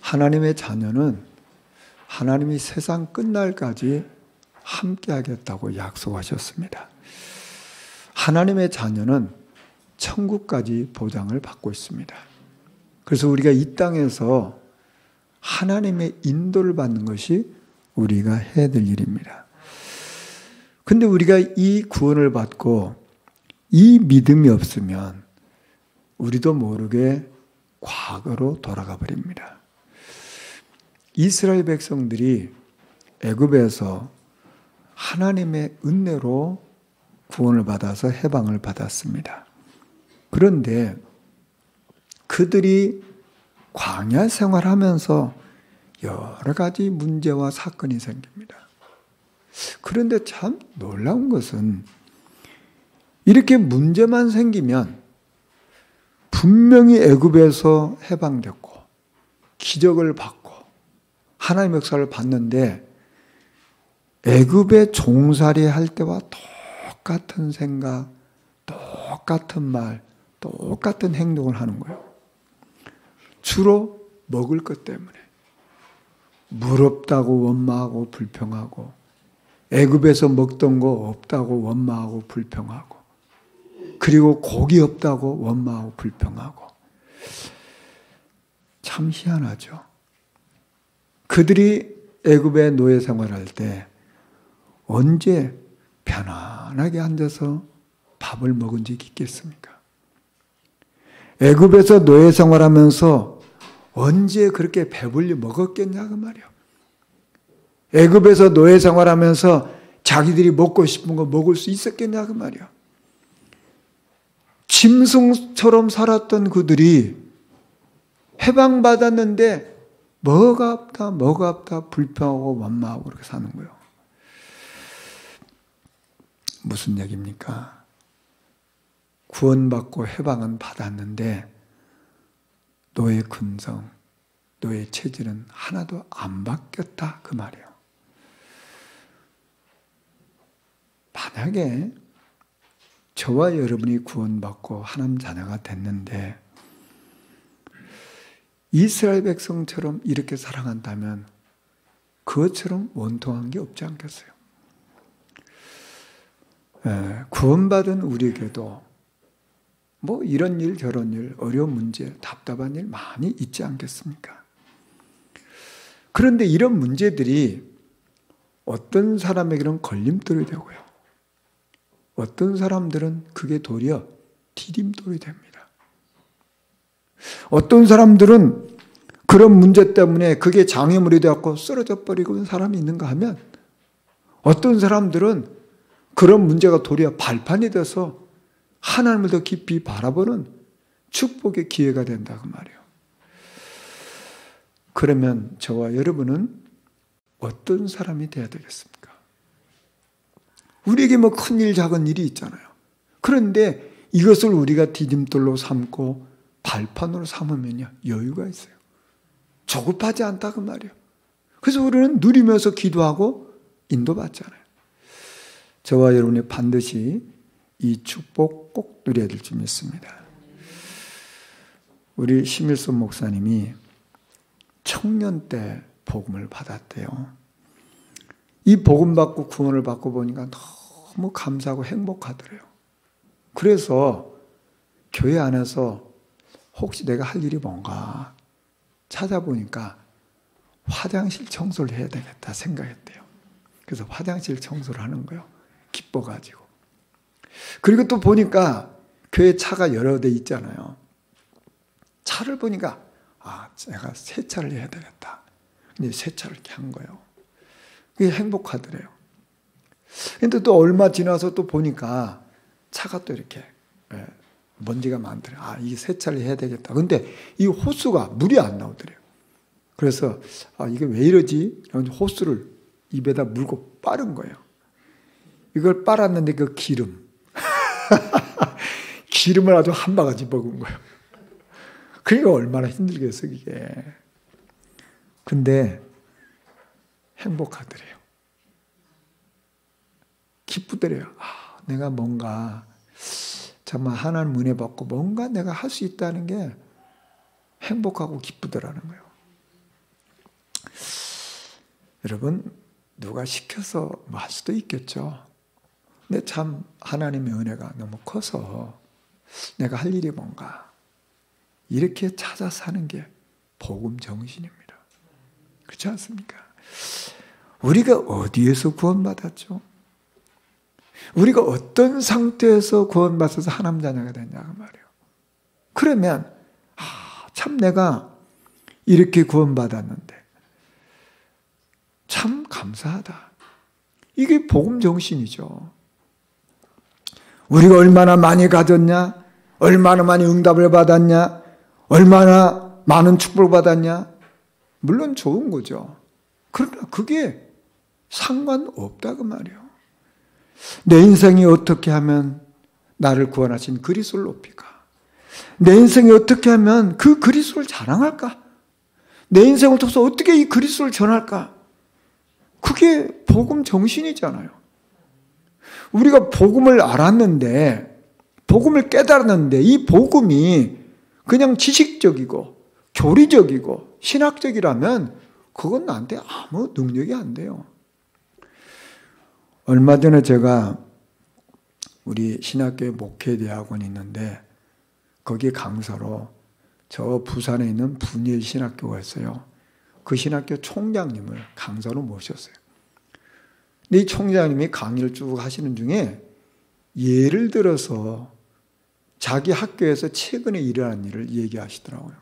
하나님의 자녀는 하나님이 세상 끝날까지 함께 하겠다고 약속하셨습니다. 하나님의 자녀는 천국까지 보장을 받고 있습니다. 그래서 우리가 이 땅에서 하나님의 인도를 받는 것이 우리가 해야 될 일입니다. 근데 우리가 이 구원을 받고 이 믿음이 없으면 우리도 모르게 과거로 돌아가 버립니다. 이스라엘 백성들이 애굽에서 하나님의 은혜로 구원을 받아서 해방을 받았습니다. 그런데 그들이 광야 생활하면서 여러 가지 문제와 사건이 생깁니다. 그런데 참 놀라운 것은 이렇게 문제만 생기면 분명히 애굽에서 해방됐고 기적을 받고 하나님의 역사를 봤는데 애굽의 종살이 할 때와 똑같은 생각, 똑같은 말, 똑같은 행동을 하는 거예요. 주로 먹을 것 때문에 물 없다고 원망하고 불평하고 애굽에서 먹던 거 없다고 원망하고 불평하고 그리고 고기 없다고 원망하고 불평하고 참 희한하죠. 그들이 애굽의 노예 생활할 때 언제 편안하게 앉아서 밥을 먹은 적이 있겠습니까? 애굽에서 노예 생활하면서 언제 그렇게 배불리 먹었겠냐 그 말이에요. 애굽에서 노예 생활하면서 자기들이 먹고 싶은 거 먹을 수 있었겠냐 그 말이에요. 짐승처럼 살았던 그들이 해방받았는데 뭐가 없다 불평하고 원망하고 그렇게 사는 거예요. 무슨 얘기입니까? 구원받고 해방은 받았는데 너의 근성, 너의 체질은 하나도 안 바뀌었다 그 말이에요. 만약에 저와 여러분이 구원받고 하나님 자녀가 됐는데 이스라엘 백성처럼 이렇게 사랑한다면 그것처럼 원통한 게 없지 않겠어요? 구원받은 우리에게도 뭐 이런 일 저런 일 어려운 문제 답답한 일 많이 있지 않겠습니까? 그런데 이런 문제들이 어떤 사람에게는 걸림돌이 되고요. 어떤 사람들은 그게 도리어 디딤돌이 됩니다. 어떤 사람들은 그런 문제 때문에 그게 장애물이 되었고 쓰러져 버리고 있는 사람이 있는가 하면 어떤 사람들은 그런 문제가 도리어 발판이 돼서 하나님을 더 깊이 바라보는 축복의 기회가 된다 그 말이에요. 그러면 저와 여러분은 어떤 사람이 돼야 되겠습니까? 우리에게 뭐 큰일 작은 일이 있잖아요. 그런데 이것을 우리가 디딤돌로 삼고 발판으로 삼으면요 여유가 있어요. 조급하지 않다 그 말이에요. 그래서 우리는 누리면서 기도하고 인도받잖아요. 저와 여러분이 반드시 이 축복 꼭 누려야 될 줄 믿습니다. 우리 심일son 목사님이 청년 때 복음을 받았대요. 이 복음 받고 구원을 받고 보니까 너무 감사하고 행복하더래요. 그래서 교회 안에서 혹시 내가 할 일이 뭔가 찾아보니까 화장실 청소를 해야 되겠다 생각했대요. 그래서 화장실 청소를 하는 거예요. 기뻐가지고. 그리고 또 보니까 교회 차가 여러 대 있잖아요. 차를 보니까 제가 세차를 해야 되겠다. 근데 세차를 이렇게 한 거예요. 그게 행복하더래요. 근데 또 얼마 지나서 또 보니까 차가 또 이렇게 먼지가 많더래요. 이게 세차를 해야 되겠다. 근데 이 호수가 물이 안 나오더래요. 그래서 이게 왜 이러지? 호수를 입에다 물고 빠른 거예요. 이걸 빨았는데 그 기름. 기름을 아주 한 바가지 먹은 거예요. 그러니까 얼마나 힘들겠어, 이게. 근데 행복하더래요. 기쁘더래요. 내가 뭔가 정말 하나님 은혜 받고 뭔가 내가 할 수 있다는 게 행복하고 기쁘더라는 거예요. 여러분, 누가 시켜서 뭐 할 수도 있겠죠. 근데 참 하나님의 은혜가 너무 커서 내가 할 일이 뭔가 이렇게 찾아 사는 게 복음 정신입니다. 그렇지 않습니까? 우리가 어디에서 구원받았죠? 우리가 어떤 상태에서 구원받아서 하나님 자녀가 됐냐 그 말이에요. 그러면 참 내가 이렇게 구원받았는데 참 감사하다. 이게 복음 정신이죠. 우리가 얼마나 많이 가졌냐? 얼마나 많이 응답을 받았냐? 얼마나 많은 축복을 받았냐? 물론 좋은 거죠. 그러나 그게 상관없다 그 말이에요. 내 인생이 어떻게 하면 나를 구원하신 그리스도를 높일까? 내 인생이 어떻게 하면 그 그리스도를 자랑할까? 내 인생을 통해서 어떻게 이 그리스도를 전할까? 그게 복음 정신이잖아요. 우리가 복음을 알았는데, 복음을 깨달았는데 이 복음이 그냥 지식적이고 교리적이고 신학적이라면 그건 나한테 아무 능력이 안 돼요. 얼마 전에 제가 우리 신학교에 목회대학원이 있는데 거기 강사로 저 부산에 있는 분일 신학교가 있어요. 그 신학교 총장님을 강사로 모셨어요. 근데 이 총장님이 강의를 쭉 하시는 중에 예를 들어서 자기 학교에서 최근에 일어난 일을 얘기하시더라고요.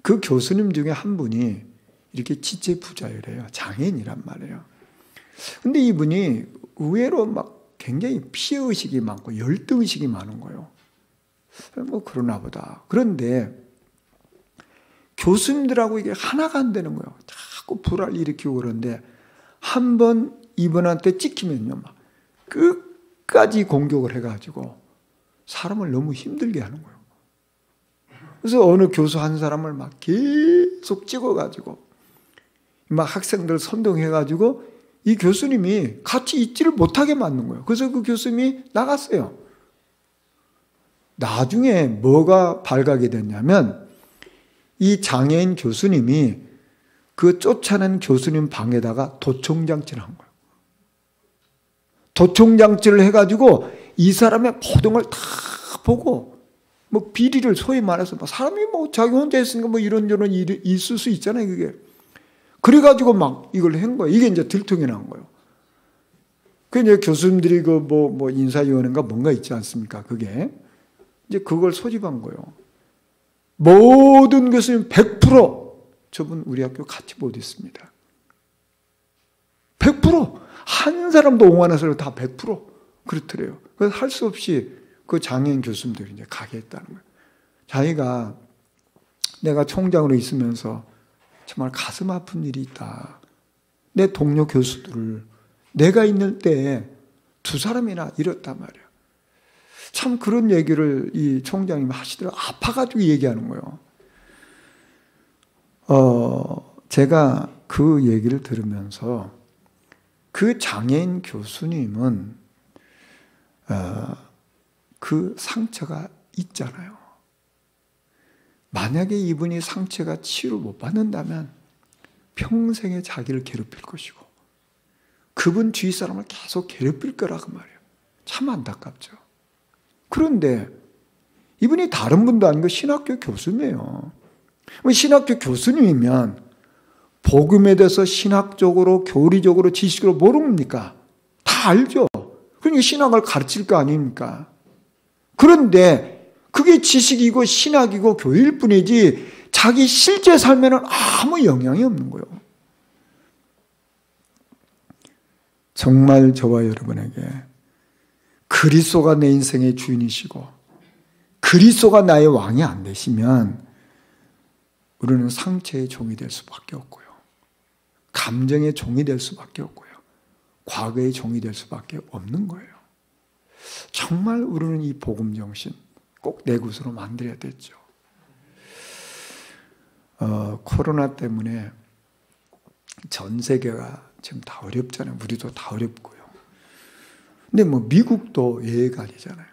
그 교수님 중에 한 분이 이렇게 지체부자율이에요. 장애인이란 말이에요. 근데 이분이 의외로 막 굉장히 피해의식이 많고 열등의식이 많은 거예요. 뭐 그러나 보다. 그런데 교수님들하고 이게 하나가 안 되는 거예요. 자꾸 불화를 일으키고 그러는데 한 번 이분한테 찍히면요, 막 끝까지 공격을 해가지고 사람을 너무 힘들게 하는 거예요. 그래서 어느 교수 한 사람을 막 계속 찍어가지고 막 학생들 선동해가지고 이 교수님이 같이 있지를 못하게 만든 거예요. 그래서 그 교수님이 나갔어요. 나중에 뭐가 발각이 됐냐면 이 장애인 교수님이 그 쫓아낸 교수님 방에다가 도청장치를 한 거예요. 도청장치를 해가지고 이 사람의 모든 걸 다 보고 뭐 비리를 소위 말해서 사람이 뭐 자기 혼자 있으니까 뭐 이런저런 일이 있을 수 있잖아요, 그게. 그래가지고 막 이걸 한 거예요. 이게 이제 들통이 난 거예요. 그 이제 교수님들이 그 뭐 인사위원회인가 뭔가 있지 않습니까? 그게. 이제 그걸 소집한 거예요. 모든 교수님 100% 저분 우리 학교 같이 못 있습니다. 100%! 한 사람도 옹호하는 다 100% 그렇더래요. 그래서 할 수 없이 그 장애인 교수님들이 이제 가게 했다는 거예요. 자기가 내가 총장으로 있으면서 정말 가슴 아픈 일이 있다. 내 동료 교수들을 내가 있는 때에 2사람이나 잃었단 말이에요. 참 그런 얘기를 이 총장님이 하시더라고요. 아파가지고 얘기하는 거예요. 제가 그 얘기를 들으면서 그 장애인 교수님은 그 상처가 있잖아요. 만약에 이분이 상처가 치유를 못 받는다면 평생에 자기를 괴롭힐 것이고 그분 주위 사람을 계속 괴롭힐 거라고 말이에요. 참 안타깝죠. 그런데 이분이 다른 분도 아니고 신학교 교수님이에요. 신학교 교수님이면 복음에 대해서 신학적으로, 교리적으로, 지식으로 모릅니까? 다 알죠. 그러니까 신학을 가르칠 거 아닙니까? 그런데 그게 지식이고 신학이고 교일 뿐이지 자기 실제 삶에는 아무 영향이 없는 거예요. 정말 저와 여러분에게 그리스도가 내 인생의 주인이시고 그리스도가 나의 왕이 안 되시면 우리는 상처의 종이 될 수밖에 없고요. 감정의 종이 될 수밖에 없고요. 과거의 종이 될 수밖에 없는 거예요. 정말 우리는 이 복음 정신 꼭 내 것으로 만들어야 되죠. 코로나 때문에 전 세계가 지금 다 어렵잖아요. 우리도 다 어렵고요. 근데 뭐 미국도 예외가 아니잖아요.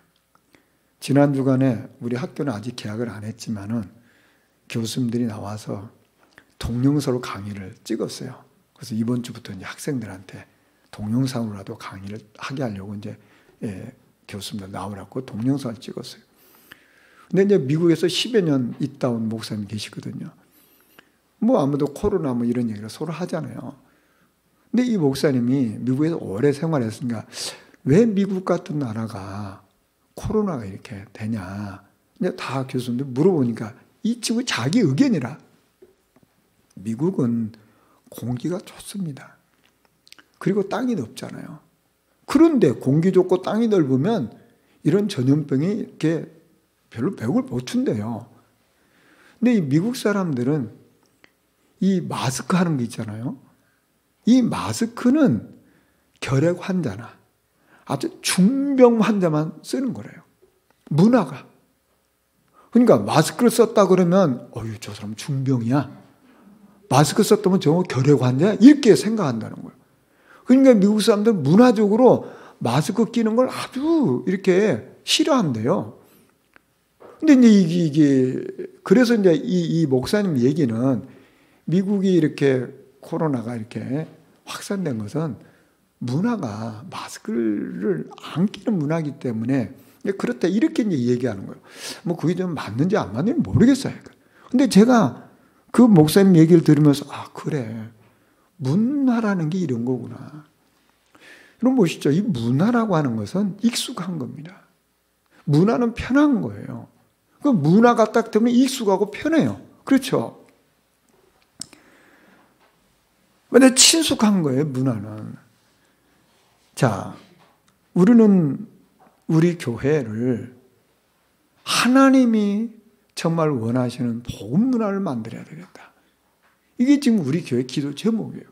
지난 주간에 우리 학교는 아직 개학을 안 했지만은 교수님들이 나와서 동영상으로 강의를 찍었어요. 그래서 이번 주부터 이제 학생들한테 동영상으로라도 강의를 하게 하려고 이제 교수님들 나오라고 동영상을 찍었어요. 근데 이제 미국에서 10여 년 있다 온 목사님 계시거든요. 뭐 아무도 코로나 뭐 이런 얘기를 서로 하잖아요. 근데 이 목사님이 미국에서 오래 생활했으니까 왜 미국 같은 나라가 코로나가 이렇게 되냐. 이제 다 교수님들 물어보니까 이 친구 자기 의견이라. 미국은 공기가 좋습니다. 그리고 땅이 넓잖아요. 그런데 공기 좋고 땅이 넓으면 이런 전염병이 이렇게 별로 벽을 못 춘대요. 근데 이 미국 사람들은 이 마스크 하는 거 있잖아요. 이 마스크는 결핵 환자나 아주 중병 환자만 쓰는 거래요. 문화가. 그러니까 마스크를 썼다 그러면 어휴 저 사람 중병이야. 마스크 썼다면 저거 결핵 환자야. 이렇게 생각한다는 거예요. 그러니까 미국 사람들은 문화적으로 마스크 끼는 걸 아주 이렇게 싫어한대요. 근데 이제 이게 그래서 이제 이 목사님 얘기는 미국이 이렇게 코로나가 이렇게 확산된 것은 문화가 마스크를 안 끼는 문화이기 때문에 그렇다 이렇게 이제 얘기하는 거예요. 뭐 그게 좀 맞는지 안 맞는지 모르겠어요. 근데 제가 그 목사님 얘기를 들으면서 아 그래 문화라는 게 이런 거구나. 여러분 보시죠. 이 문화라고 하는 것은 익숙한 겁니다. 문화는 편한 거예요. 그 문화가 딱 되면 익숙하고 편해요. 그렇죠? 근데 친숙한 거예요. 문화는. 자, 우리는 우리 교회를 하나님이 정말 원하시는 복음 문화를 만들어야 되겠다. 이게 지금 우리 교회 기도 제목이에요.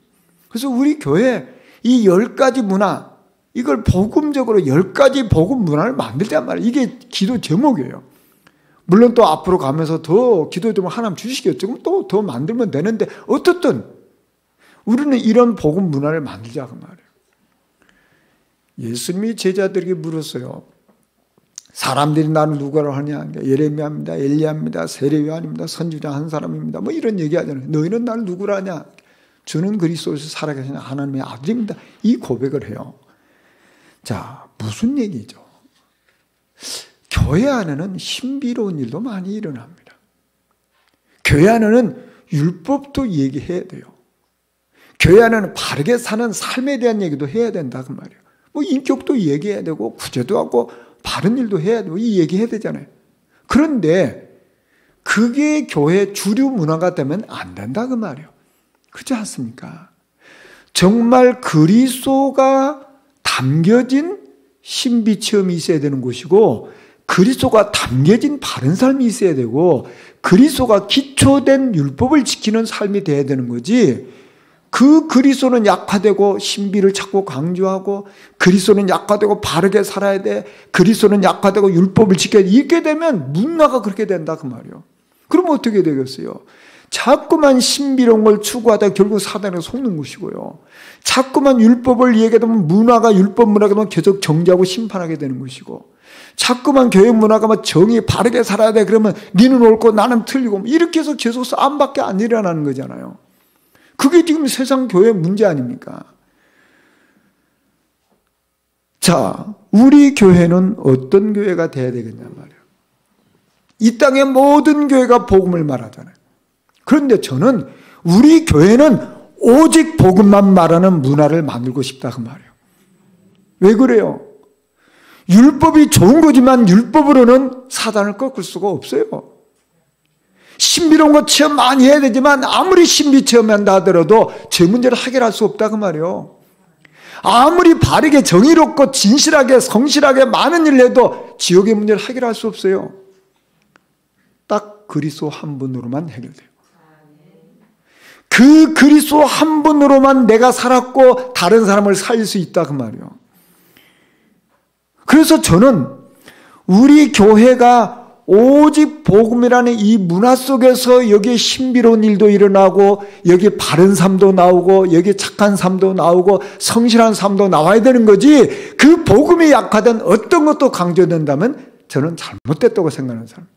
그래서 우리 교회 이 10가지 문화, 이걸 복음적으로 10가지 복음 문화를 만들단 말이에요. 이게 기도 제목이에요. 물론 또 앞으로 가면서 더 기도 제목 하나님 주시겠죠. 그럼 또 더 만들면 되는데 어떻든 우리는 이런 복음 문화를 만들자 그 말이에요. 예수님이 제자들에게 물었어요. 사람들이 나를 누구라고 하냐? 예레미야입니다. 엘리야입니다. 세례요한입니다. 선지자 한 사람입니다. 뭐 이런 얘기하잖아요. 너희는 나를 누구라 하냐? 주는 그리스도에서 살아계신 하나님의 아들입니다. 이 고백을 해요. 자, 무슨 얘기죠? 교회 안에는 신비로운 일도 많이 일어납니다. 교회 안에는 율법도 얘기해야 돼요. 교회 안에는 바르게 사는 삶에 대한 얘기도 해야 된다 그 말이에요. 뭐 인격도 얘기해야 되고 구제도 하고 바른 일도 해야 되고 이 얘기해야 되잖아요. 그런데 그게 교회 주류 문화가 되면 안 된다 그 말이에요. 그렇지 않습니까? 정말 그리스도가 담겨진 신비 체험이 있어야 되는 곳이고 그리스도가 담겨진 바른 삶이 있어야 되고 그리스도가 기초된 율법을 지키는 삶이 돼야 되는 거지. 그 그리스도는 약화되고 신비를 자꾸 강조하고 그리스도는 약화되고 바르게 살아야 돼. 그리스도는 약화되고 율법을 지켜야 돼. 이렇게 되면 문화가 그렇게 된다 그 말이에요. 그럼 어떻게 되겠어요? 자꾸만 신비로운 걸 추구하다 결국 사단에 속는 것이고요. 자꾸만 율법을 얘기하면 문화가 율법 문화가 되면 계속 정죄하고 심판하게 되는 것이고 자꾸만 교회 문화가 막 정의 바르게 살아야 돼. 그러면 니는 옳고 나는 틀리고 이렇게 해서 계속 싸움밖에 안 일어나는 거잖아요. 그게 지금 세상 교회 문제 아닙니까? 자, 우리 교회는 어떤 교회가 돼야 되겠냐 말이에요. 이 땅의 모든 교회가 복음을 말하잖아요. 그런데 저는 우리 교회는 오직 복음만 말하는 문화를 만들고 싶다 그 말이에요. 왜 그래요? 율법이 좋은 거지만 율법으로는 사단을 꺾을 수가 없어요. 신비로운 거 체험 많이 해야 되지만 아무리 신비 체험한다 하더라도 제 문제를 해결할 수 없다 그 말이에요. 아무리 바르게 정의롭고 진실하게 성실하게 많은 일을 해도 지옥의 문제를 해결할 수 없어요. 딱 그리스도 한 분으로만 해결돼요. 그 그리스도 한 분으로만 내가 살았고 다른 사람을 살릴 수 있다 그 말이에요. 그래서 저는 우리 교회가 오직 복음이라는 이 문화 속에서 여기에 신비로운 일도 일어나고 여기에 바른 삶도 나오고 여기에 착한 삶도 나오고 성실한 삶도 나와야 되는 거지 그 복음이 약화된 어떤 것도 강조된다면 저는 잘못됐다고 생각하는 사람.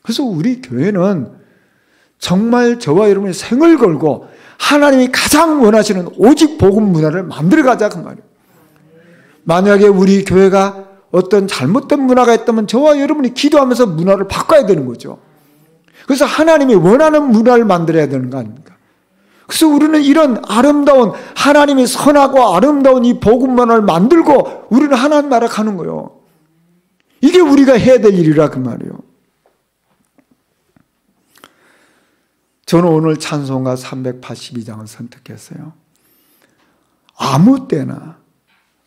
그래서 우리 교회는 정말 저와 여러분의 생을 걸고 하나님이 가장 원하시는 오직 복음 문화를 만들어가자 그 말이에요. 만약에 우리 교회가 어떤 잘못된 문화가 있다면 저와 여러분이 기도하면서 문화를 바꿔야 되는 거죠. 그래서 하나님이 원하는 문화를 만들어야 되는 거 아닙니까? 그래서 우리는 이런 아름다운 하나님의 선하고 아름다운 이 복음 문화를 만들고 우리는 하나님 나라 가는 거예요. 이게 우리가 해야 될 일이라 그 말이에요. 저는 오늘 찬송가 382장을 선택했어요. 아무 때나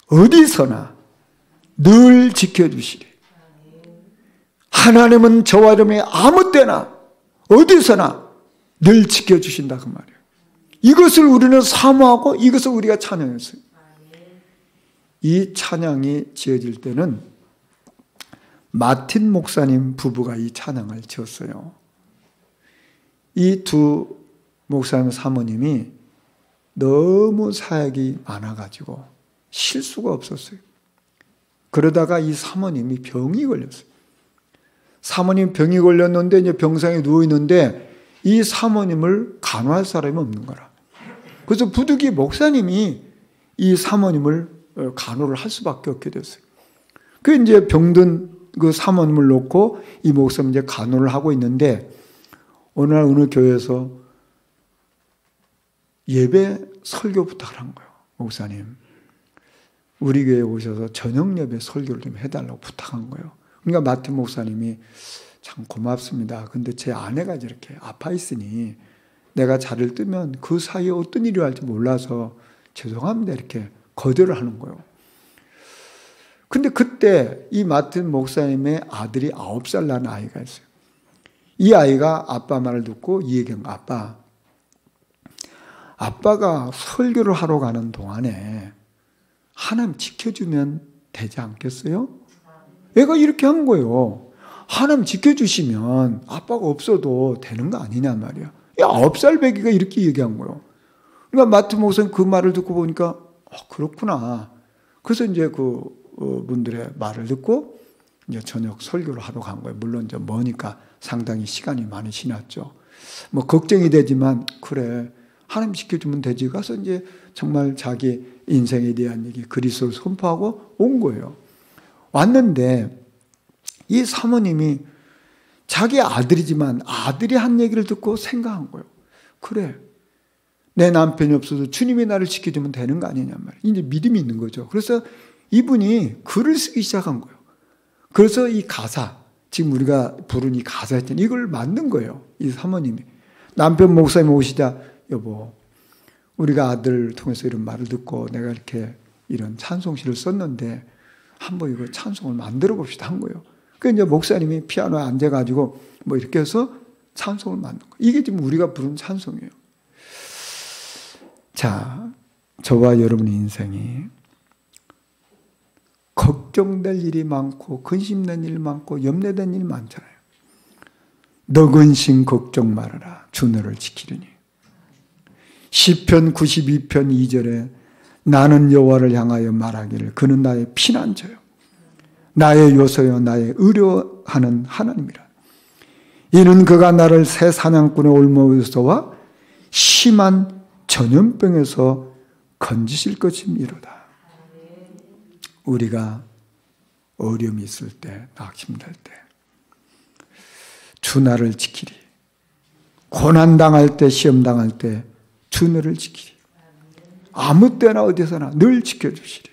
어디서나 늘 지켜주시리. 하나님은 저와 여러분이 아무 때나 어디서나 늘 지켜주신다 그 말이에요. 이것을 우리는 사모하고 이것을 우리가 찬양했어요. 이 찬양이 지어질 때는 마틴 목사님 부부가 이 찬양을 지었어요. 이 두 목사님 사모님이 너무 사역이 많아가지고 쉴 수가 없었어요. 그러다가 이 사모님이 병이 걸렸어요. 사모님 병이 걸렸는데 이제 병상에 누워있는데 이 사모님을 간호할 사람이 없는 거라. 그래서 부득이 목사님이 이 사모님을 간호를 할 수밖에 없게 됐어요. 그 이제 병든 그 사모님을 놓고 이 목사님이 이제 간호를 하고 있는데 어느 날 어느 교회에서 예배 설교 부탁을 한 거예요. 목사님, 우리 교회에 오셔서 저녁 예배 설교를 좀 해달라고 부탁한 거예요. 그러니까 마틴 목사님이 참 고맙습니다. 근데 제 아내가 이렇게 아파 있으니 내가 자리를 뜨면 그 사이에 어떤 일이 할지 몰라서 죄송합니다. 이렇게 거절을 하는 거예요. 근데 그때 이 마틴 목사님의 아들이 9살 난 아이가 있어요. 이 아이가 아빠 말을 듣고 이 얘기한 거야. 아빠가 설교를 하러 가는 동안에 하나님 지켜주면 되지 않겠어요? 얘가 이렇게 한 거예요. 하나님 지켜주시면 아빠가 없어도 되는 거 아니냐 말이야. 야, 9살 배기가 이렇게 얘기한 거예요. 그러니까 마틴 목사님 그 말을 듣고 보니까 그렇구나. 그래서 이제 그 분들의 말을 듣고 이제 저녁 설교를 하러 간 거예요. 물론 이제 머니까 상당히 시간이 많이 지났죠. 뭐 걱정이 되지만 그래 하나님 지켜주면 되지. 가서 이제 정말 자기 인생에 대한 얘기 그리스도를 선포하고 온 거예요. 왔는데 이 사모님이 자기 아들이지만 아들이 한 얘기를 듣고 생각한 거예요. 그래 내 남편이 없어도 주님이 나를 지켜주면 되는 거 아니냐 말이에요. 이제 믿음이 있는 거죠. 그래서 이분이 글을 쓰기 시작한 거예요. 그래서 이 가사 지금 우리가 부른 이 가사 있잖아요. 이걸 만든 거예요. 이 사모님이. 남편 목사님 오시자 여보 우리가 아들을 통해서 이런 말을 듣고 내가 이렇게 이런 찬송시를 썼는데 한번 이거 찬송을 만들어 봅시다 한 거예요. 그러니까 이제 목사님이 피아노에 앉아가지고 뭐 이렇게 해서 찬송을 만든 거예요. 이게 지금 우리가 부른 찬송이에요. 자, 저와 여러분의 인생이 걱정될 일이 많고 근심된 일 많고 염려된 일 많잖아요. 너 근심 걱정 말아라. 주 너를 지키리니. 시편 92편 2절에 나는 여호와를 향하여 말하기를 그는 나의 피난처요 나의 요새요 나의 의료하는 하나님이라. 이는 그가 나를 새 사냥꾼의 올무에서와 심한 전염병에서 건지실 것임이로다. 우리가 어려움이 있을 때, 낙심될 때, 주 나를 지키리. 고난당할 때, 시험당할 때, 주 너를 지키리. 아무 때나 어디서나 늘 지켜주시리.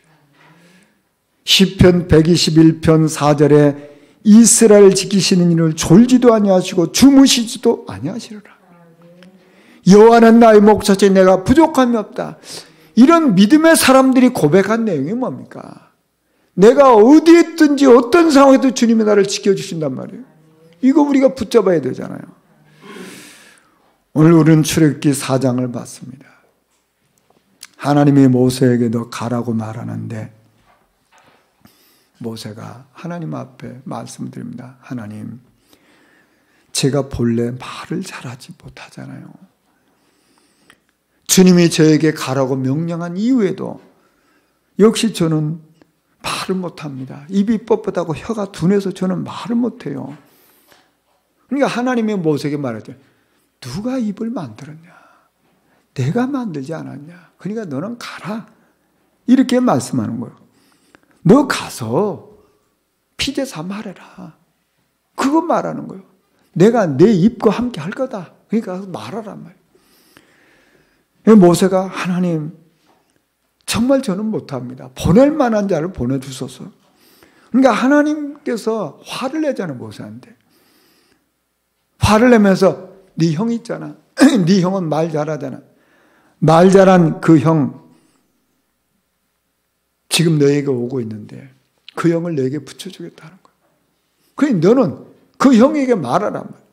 시편 121편 4절에 이스라엘 지키시는 이를 졸지도 아니하시고 주무시지도 아니하시리라. 여호와는 나의 목자지 내가 부족함이 없다. 이런 믿음의 사람들이 고백한 내용이 뭡니까? 내가 어디에 있든지 어떤 상황에도 주님이 나를 지켜주신단 말이에요. 이거 우리가 붙잡아야 되잖아요. 오늘 우리는 출애굽기 4장을 봤습니다. 하나님이 모세에게 너 가라고 말하는데 모세가 하나님 앞에 말씀드립니다. 하나님, 제가 본래 말을 잘하지 못하잖아요. 주님이 저에게 가라고 명령한 이후에도 역시 저는 말을 못합니다. 입이 뻣뻣하고 혀가 둔해서 저는 말을 못해요. 그러니까 하나님이 모세에게 말하죠. 누가 입을 만들었냐? 내가 만들지 않았냐? 그러니까 너는 가라. 이렇게 말씀하는 거예요. 너 가서 피제사 말해라. 그거 말하는 거예요. 내가 내 입과 함께 할 거다. 그러니까 말하란 말이에요. 모세가 하나님 정말 저는 못합니다. 보낼 만한 자를 보내주소서. 그러니까 하나님께서 화를 내잖아요. 모세한테. 화를 내면서 네 형 있잖아. 네 형은 말 잘하잖아. 말 잘한 그 형 지금 너에게 오고 있는데 그 형을 너에게 붙여주겠다는 거야. 그러니 너는 그 형에게 말하란 말이야.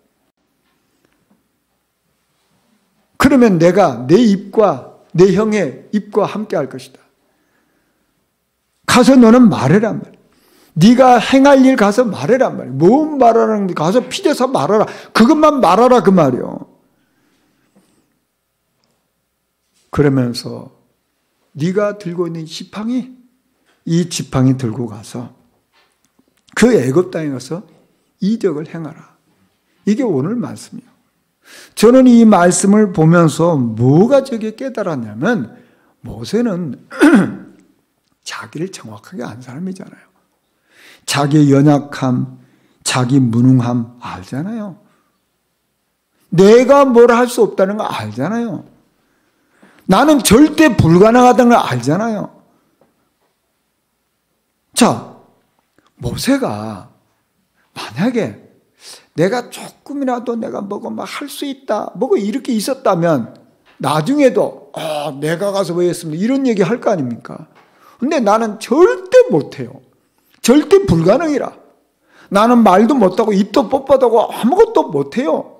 그러면 내가 내 입과 내 형의 입과 함께 할 것이다. 가서 너는 말해란 말이야. 네가 행할 일 가서 말해란 말이야. 뭔 말하라는 거야. 가서 피제사 말하라. 그것만 말하라 그 말이요. 그러면서 네가 들고 있는 지팡이, 이 지팡이 들고 가서 그 애굽 땅에 가서 이적을 행하라. 이게 오늘 말씀이에요. 저는 이 말씀을 보면서 뭐가 저게 깨달았냐면 모세는 자기를 정확하게 안 사람이잖아요. 자기의 연약함, 자기 무능함 알잖아요. 내가 뭘 할 수 없다는 거 알잖아요. 나는 절대 불가능하다는 걸 알잖아요. 자, 모세가 만약에 내가 조금이라도 내가 뭐가 막 할 수 있다, 뭐가 이렇게 있었다면 나중에도 내가 가서 왜 했습니까? 이런 얘기 할 거 아닙니까? 근데 나는 절대 못해요. 절대 불가능이라. 나는 말도 못하고 입도 뻣뻣하고 아무것도 못해요.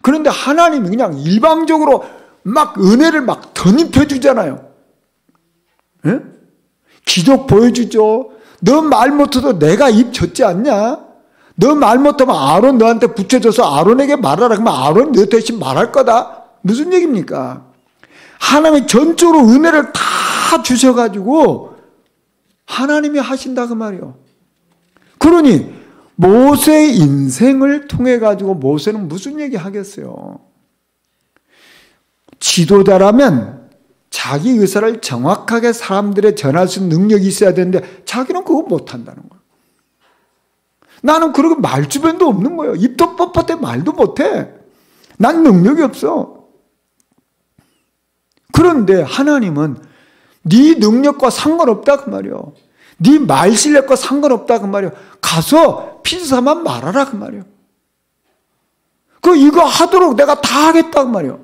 그런데 하나님이 그냥 일방적으로 막 은혜를 막 덧입혀 주잖아요. 예? 기적 보여주죠. 너 말 못해도 내가 입 줬지 않냐? 너 말 못하면 아론 너한테 붙여줘서 아론에게 말하라. 그러면 아론이 너 대신 말할 거다. 무슨 얘기입니까? 하나님이 전적으로 은혜를 다 주셔가지고 하나님이 하신다 그 말이요. 그러니 모세의 인생을 통해 가지고 모세는 무슨 얘기 하겠어요? 지도자라면 자기 의사를 정확하게 사람들에 전할 수 있는 능력이 있어야 되는데 자기는 그거 못한다는 거예요. 나는 그렇게 말주변도 없는 거예요. 입도 뻣뻣해 말도 못해. 난 능력이 없어. 그런데 하나님은 네 능력과 상관없다 그 말이에요. 네 말 실력과 상관없다 그 말이에요. 가서 피제사만 말하라 그 말이에요. 이거 하도록 내가 다 하겠다 그 말이에요.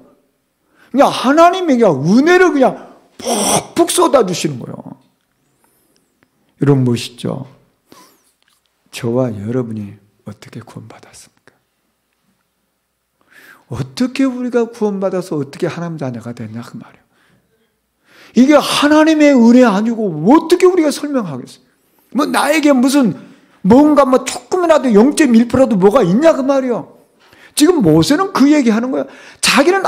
그냥 하나님이 그냥 은혜를 그냥 푹푹 쏟아주시는 거예요. 여러분 멋있죠? 저와 여러분이 어떻게 구원받았습니까? 어떻게 우리가 구원받아서 어떻게 하나님 자녀가 됐냐 그 말이에요. 이게 하나님의 은혜 아니고 어떻게 우리가 설명하겠어요? 뭐 나에게 무슨 뭔가 뭐 조금이라도 0.1%라도 뭐가 있냐 그 말이에요. 지금 모세는 그 얘기하는 거예요. 자기는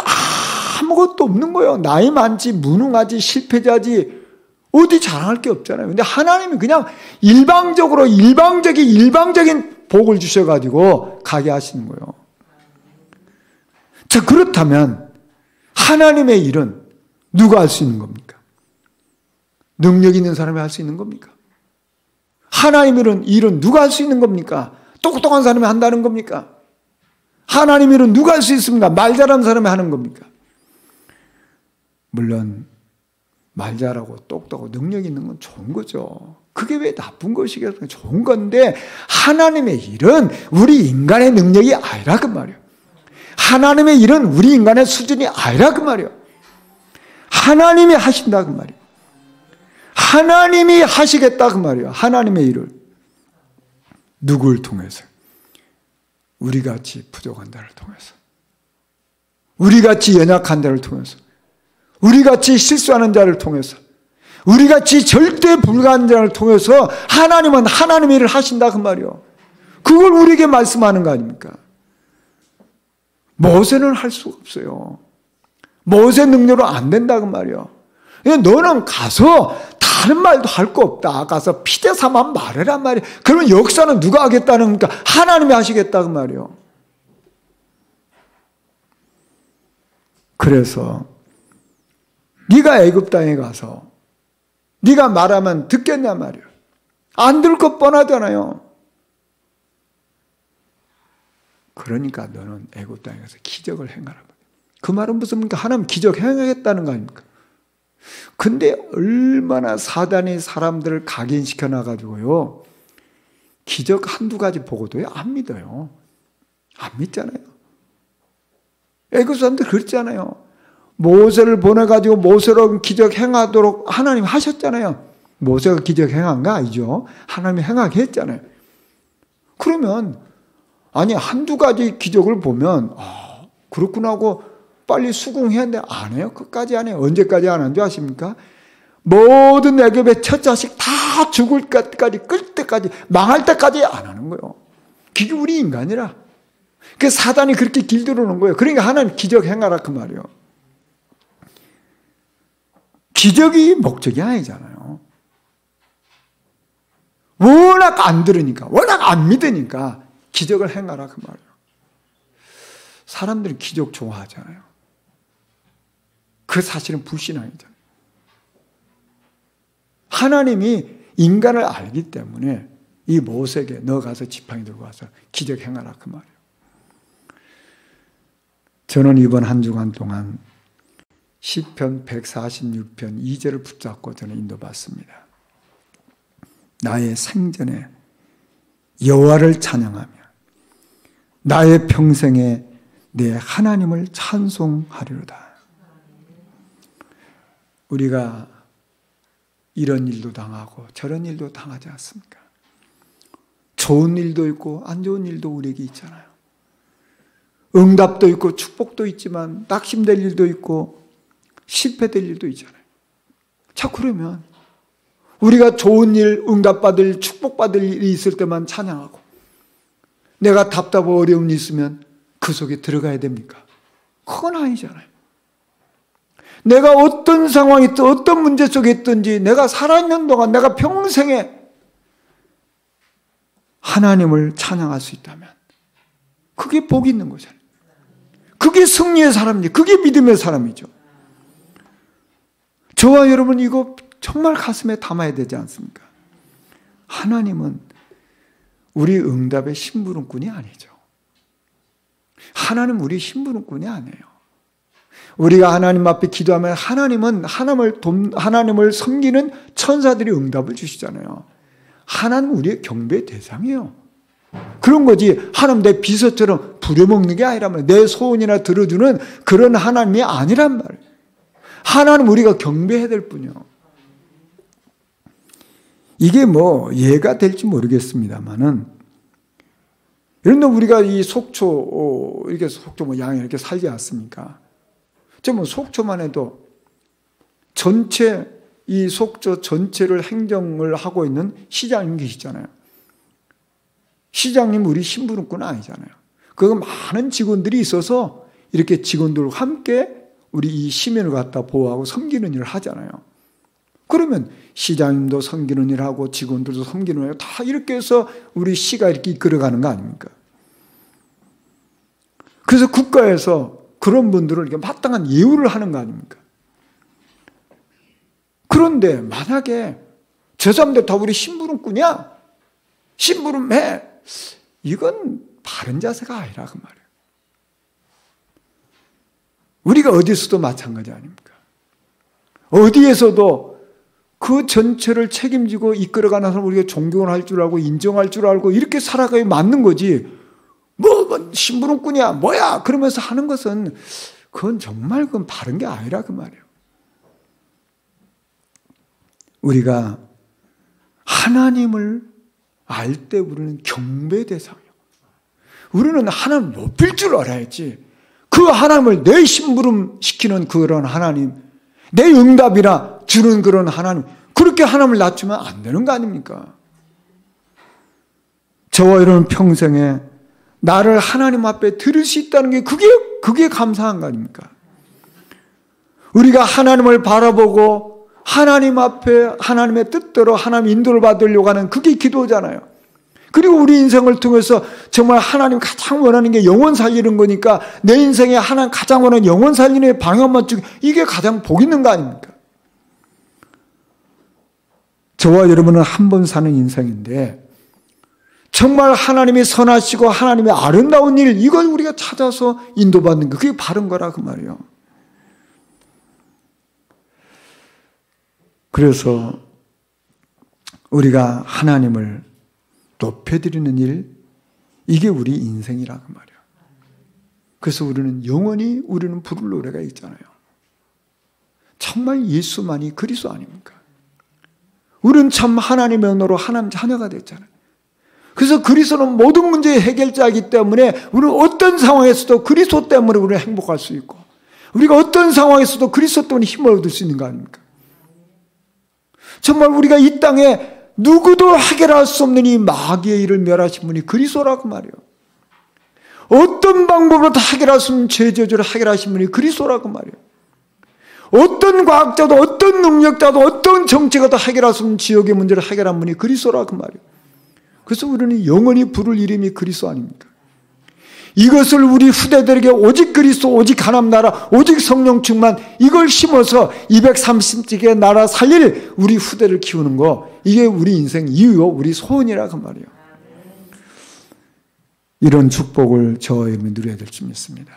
아무것도 없는 거예요. 나이 많지, 무능하지, 실패자지, 어디 자랑할 게 없잖아요. 근데 하나님이 그냥 일방적인 복을 주셔가지고 가게 하시는 거예요. 자, 그렇다면 하나님의 일은 누가 할 수 있는 겁니까? 능력 있는 사람이 할 수 있는 겁니까? 하나님의 일은 누가 할 수 있는 겁니까? 똑똑한 사람이 한다는 겁니까? 하나님의 일은 누가 할 수 있습니까? 말 잘하는 사람이 하는 겁니까? 물론 말 잘하고 똑똑하고 능력 있는 건 좋은 거죠. 그게 왜 나쁜 것이겠어요? 좋은 건데 하나님의 일은 우리 인간의 능력이 아니라 그 말이에요. 하나님의 일은 우리 인간의 수준이 아니라 그 말이에요. 하나님이 하신다 그 말이에요. 하나님이 하시겠다 그 말이에요. 하나님의 일을. 누구를 통해서? 우리같이 부족한 자를 통해서. 우리같이 연약한 자를 통해서. 우리같이 실수하는 자를 통해서. 우리같이 절대 불가한 자를 통해서 하나님은 하나님의 일을 하신다 그 말이에요. 그걸 우리에게 말씀하는 거 아닙니까? 모세는 할 수가 없어요. 모세 능력으로 안 된다 그 말이에요. 너는 가서 다른 말도 할 거 없다. 가서 피제사만 말해란 말이에요. 그러면 역사는 누가 하겠다는 겁니까? 하나님이 하시겠다 그 말이에요. 그래서 네가 애굽 땅에 가서 네가 말하면 듣겠냐 말이야. 안 들 것 뻔하잖아요. 그러니까 너는 애굽 땅에 가서 기적을 행하라. 그 말은 무슨 뭡니까? 하나님 기적 행하겠다는 거 아닙니까? 근데 얼마나 사단이 사람들을 각인시켜 놔가지고요, 기적 한두 가지 보고도요 안 믿어요. 안 믿잖아요. 애굽 사람들 그랬잖아요. 모세를 보내가지고 모세로 기적 행하도록 하나님 하셨잖아요. 모세가 기적 행한 거 아니죠. 하나님이 행하게 했잖아요. 그러면 아니 한두 가지 기적을 보면 그렇구나 하고 빨리 수긍해야 하는데 안 해요. 끝까지 안 해요. 언제까지 안 하는 줄 아십니까? 모든 애굽의 첫 자식 다 죽을 때까지, 끌 때까지, 망할 때까지 안 하는 거예요. 그게 우리 인간이라. 그 사단이 그렇게 길들여 놓은 거예요. 그러니까 하나님 기적 행하라 그 말이에요. 기적이 목적이 아니잖아요. 워낙 안 들으니까, 워낙 안 믿으니까 기적을 행하라 그 말이에요. 사람들이 기적 좋아하잖아요. 그 사실은 불신앙이잖아요. 하나님이 인간을 알기 때문에 이 모세에게 너 가서 지팡이 들고 와서 기적 행하라 그 말이에요. 저는 이번 한 주간 동안 시편 146편 2절을 붙잡고 저는 인도받습니다. 나의 생전에 여호와를 찬양하며 나의 평생에 내 하나님을 찬송하리로다. 우리가 이런 일도 당하고 저런 일도 당하지 않습니까? 좋은 일도 있고 안 좋은 일도 우리에게 있잖아요. 응답도 있고 축복도 있지만 낙심될 일도 있고 실패될 일도 있잖아요. 자, 그러면 우리가 좋은 일, 응답받을, 축복받을 일이 있을 때만 찬양하고 내가 답답하고 어려움이 있으면 그 속에 들어가야 됩니까? 그건 아니잖아요. 내가 어떤 상황이 있든 어떤 문제 속에 있든지 내가 살아있는 동안 내가 평생에 하나님을 찬양할 수 있다면 그게 복이 있는 거잖아요. 그게 승리의 사람이죠. 그게 믿음의 사람이죠. 저와 여러분 이거 정말 가슴에 담아야 되지 않습니까? 하나님은 우리 응답의 심부름꾼이 아니죠. 하나님은 우리 심부름꾼이 아니에요. 우리가 하나님 앞에 기도하면 하나님은 하나님을 섬기는 천사들이 응답을 주시잖아요. 하나님은 우리의 경배의 대상이에요. 그런 거지 하나님 내 비서처럼 부려먹는 게 아니라면 내 소원이나 들어주는 그런 하나님이 아니란 말이에요. 하나님 우리가 경배해야 될 뿐이요. 이게 뭐 예가 될지 모르겠습니다만은 예를 우리가 이 속초 이렇게 속초 뭐 양에 이렇게 살지 않습니까? 저 뭐 속초만 해도 전체 이 속초 전체를 행정을 하고 있는 시장님 계시잖아요. 시장님 우리 심부름꾼 아니잖아요. 그 많은 직원들이 있어서 이렇게 직원들과 함께 우리 이 시민을 갖다 보호하고 섬기는 일을 하잖아요. 그러면 시장님도 섬기는 일을 하고 직원들도 섬기는 일을 다 이렇게 해서 우리 시가 이렇게 이끌어가는 거 아닙니까? 그래서 국가에서 그런 분들을 이렇게 마땅한 예우를 하는 거 아닙니까? 그런데 만약에 저 사람들 다 우리 심부름꾼이야? 심부름해? 이건 바른 자세가 아니라 그 말이에요. 우리가 어디서도 마찬가지 아닙니까? 어디에서도 그 전체를 책임지고 이끌어가는 사람 우리가 존경을 할 줄 알고 인정할 줄 알고 이렇게 살아가야 맞는 거지. 뭐 심부름꾼이야 뭐야 그러면서 하는 것은 그건 정말 그건 바른 게 아니라 그 말이에요. 우리가 하나님을 알 때 우리는 경배 대상이에요. 우리는 하나님을 높일 줄 알아야지. 그 하나님을 내 심부름 시키는 그런 하나님, 내 응답이나 주는 그런 하나님, 그렇게 하나님을 낮추면 안 되는 거 아닙니까? 저와 여러분 평생에 나를 하나님 앞에 들을 수 있다는 게 그게 감사한 거 아닙니까? 우리가 하나님을 바라보고 하나님 앞에 하나님의 뜻대로 하나님 인도를 받으려고 하는 그게 기도잖아요. 그리고 우리 인생을 통해서 정말 하나님 가장 원하는 게 영혼 살리는 거니까 내 인생에 하나님 가장 원하는 영혼 살리는 방향 맞추기, 이게 가장 복 있는 거 아닙니까? 저와 여러분은 한 번 사는 인생인데 정말 하나님이 선하시고 하나님의 아름다운 일, 이걸 우리가 찾아서 인도받는 거, 그게 바른 거라 그 말이에요. 그래서 우리가 하나님을 높여드리는 일, 이게 우리 인생이라 그 말이에요. 그래서 우리는 영원히 우리는 부를 노래가 있잖아요. 정말 예수만이 그리스도 아닙니까? 우리는 참 하나님의 언어로 하나님 자녀가 됐잖아요. 그래서 그리스도는 모든 문제의 해결자이기 때문에 우리는 어떤 상황에서도 그리스도 때문에 우리는 행복할 수 있고, 우리가 어떤 상황에서도 그리스도 때문에 힘을 얻을 수 있는 거 아닙니까? 정말 우리가 이 땅에 누구도 해결할 수 없는 이 마귀의 일을 멸하신 분이 그리스도라고 말이에요. 어떤 방법으로 다 해결할 수 없는 죄 저주를 해결하신 분이 그리스도라고 말이에요. 어떤 과학자도 어떤 능력자도 어떤 정치가도 해결할 수 없는 지역의 문제를 해결한 분이 그리스도라고 말이에요. 그래서 우리는 영원히 부를 이름이 그리스도 아닙니까? 이것을 우리 후대들에게 오직 그리스도, 오직 하나님 나라, 오직 성령 충만, 이걸 심어서 230개의 나라 살릴 우리 후대를 키우는 거, 이게 우리 인생 이유요, 우리 소원이라고 말이에요. 이런 축복을 저와 여러분이 누려야 될 줄 믿습니다.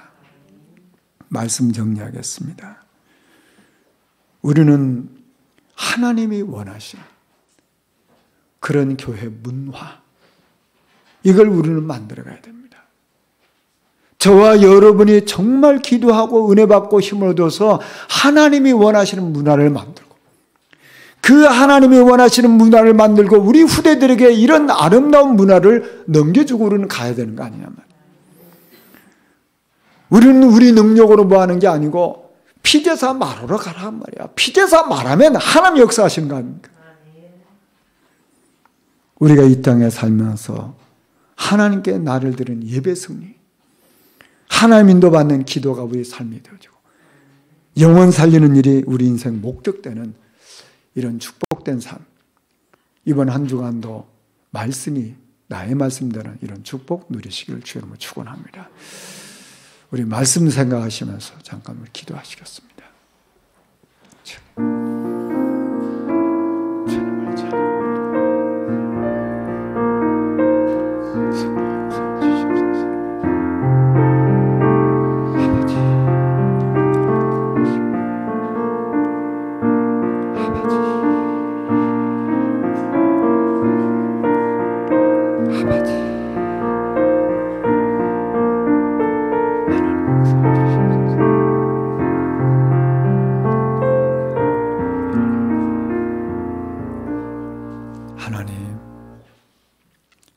말씀 정리하겠습니다. 우리는 하나님이 원하시는 그런 교회 문화, 이걸 우리는 만들어가야 됩니다. 저와 여러분이 정말 기도하고 은혜 받고 힘을 얻어서 하나님이 원하시는 문화를 만들고, 그 하나님이 원하시는 문화를 만들고 우리 후대들에게 이런 아름다운 문화를 넘겨주고 우리는 가야 되는 거 아니냐 말이에요. 우리는 우리 능력으로 뭐 하는 게 아니고 피제사 말하러 가란 말이야. 피제사 말하면 하나님 역사하시는 거 아닙니까? 우리가 이 땅에 살면서 하나님께 나를 드리는 예배 승리, 하나님 인도받는 기도가 우리 삶이 되어지고 영혼 살리는 일이 우리 인생 목적되는 이런 축복된 삶, 이번 한 주간도 말씀이 나의 말씀대로 이런 축복 누리시기를 주님으로 축원합니다. 우리 말씀 생각하시면서 잠깐 기도하시겠습니다.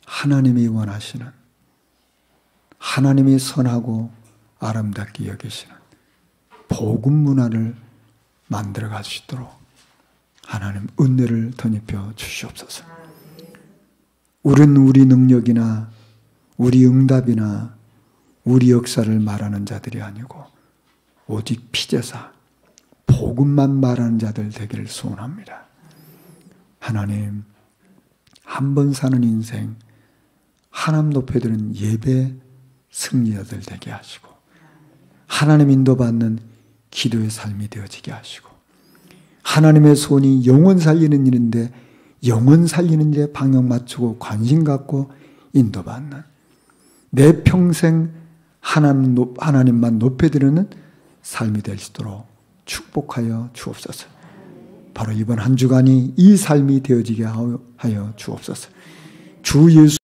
하나님이 원하시는, 하나님이 선하고 아름답게 여기시는 복음 문화를 만들어 갈 수 있도록 하나님 은혜를 덧입혀 주시옵소서. 우리는 우리 능력이나 우리 응답이나 우리 역사를 말하는 자들이 아니고 오직 피제사, 복음만 말하는 자들 되기를 소원합니다. 하나님, 한 번 사는 인생 하나님 높여드리는 예배 승리자들 되게 하시고, 하나님 인도받는 기도의 삶이 되어지게 하시고, 하나님의 손이 영혼 살리는 일인데 영혼 살리는 일에 방향 맞추고 관심 갖고 인도받는 내 평생 하나님만 높여드리는 삶이 될 수 있도록 축복하여 주옵소서. 바로 이번 한 주간이 이 삶이 되어지게 하여 주옵소서. 주 예수